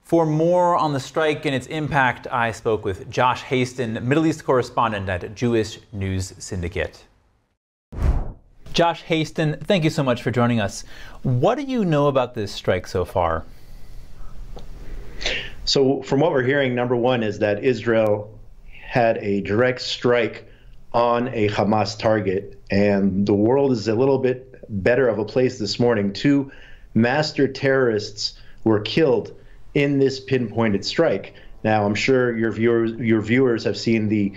For more on the strike and its impact, I spoke with Josh Hayston, Middle East correspondent at Jewish News Syndicate. Josh Hayston, thank you so much for joining us. What do you know about this strike so far? So from what we're hearing, number one is that Israel had a direct strike on a Hamas target, and the world is a little bit better of a place this morning. Two master terrorists were killed in this pinpointed strike. Now, I'm sure your viewers have seen the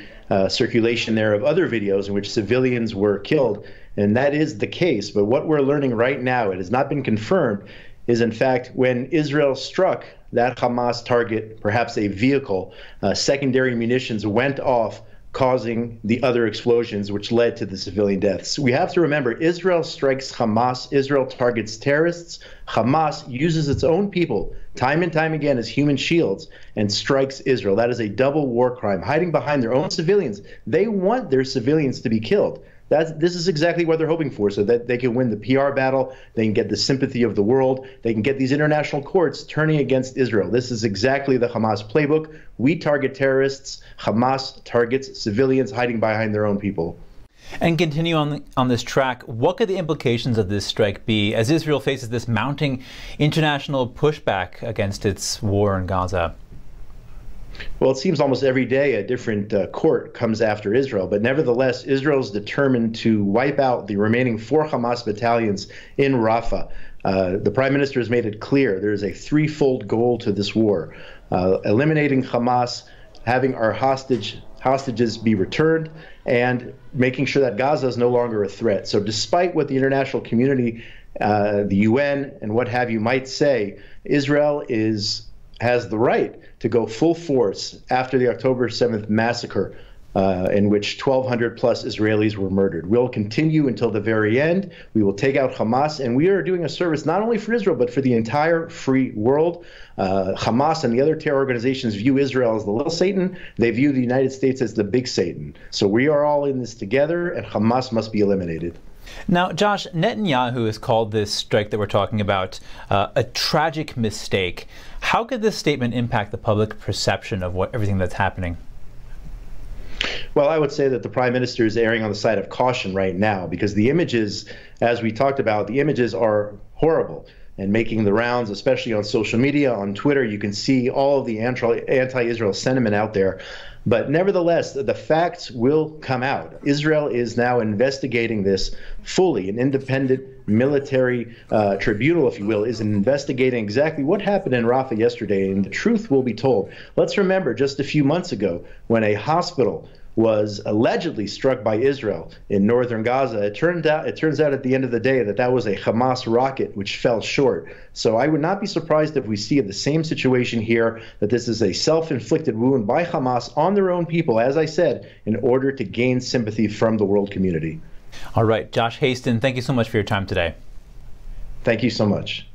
circulation there of other videos in which civilians were killed, and that is the case. But what we're learning right now, it has not been confirmed, is in fact when Israel struck that Hamas target, perhaps a vehicle, secondary munitions went off, causing the other explosions which led to the civilian deaths. We have to remember, Israel strikes Hamas, Israel targets terrorists, Hamas uses its own people time and time again as human shields and strikes Israel. That is a double war crime, hiding behind their own civilians. They want their civilians to be killed. This is exactly what they're hoping for, so that they can win the PR battle, they can get the sympathy of the world, they can get these international courts turning against Israel. This is exactly the Hamas playbook. We target terrorists, Hamas targets civilians hiding behind their own people. And continue on this track, what could the implications of this strike be as Israel faces this mounting international pushback against its war in Gaza? Well, it seems almost every day a different court comes after Israel, but nevertheless, Israel is determined to wipe out the remaining 4 Hamas battalions in Rafah. The Prime Minister has made it clear there is a threefold goal to this war: eliminating Hamas, having our hostages be returned, and making sure that Gaza is no longer a threat. So despite what the international community, the UN, and what have you might say, Israel has the right to go full force after the October 7th massacre, in which 1,200 plus Israelis were murdered. We'll continue until the very end. We will take out Hamas, and we are doing a service not only for Israel, but for the entire free world. Hamas and the other terror organizations view Israel as the little Satan. They view the United States as the big Satan. So we are all in this together, and Hamas must be eliminated. Now, Josh, Netanyahu has called this strike that we're talking about a tragic mistake. How could this statement impact the public perception of everything that's happening? Well, I would say that the Prime Minister is erring on the side of caution right now, because the images, as we talked about, the images are horrible and making the rounds, especially on social media, on Twitter. You can see all of the anti-Israel sentiment out there. But nevertheless, the facts will come out. Israel is now investigating this fully. An independent military tribunal, if you will, is investigating exactly what happened in Rafah yesterday, and the truth will be told. Let's remember just a few months ago when a hospital was allegedly struck by Israel in northern Gaza. It turns out at the end of the day that was a Hamas rocket which fell short. So I would not be surprised if we see the same situation here, that this is a self-inflicted wound by Hamas on their own people, as I said, in order to gain sympathy from the world community. All right, Josh Hayston, thank you so much for your time today. Thank you so much.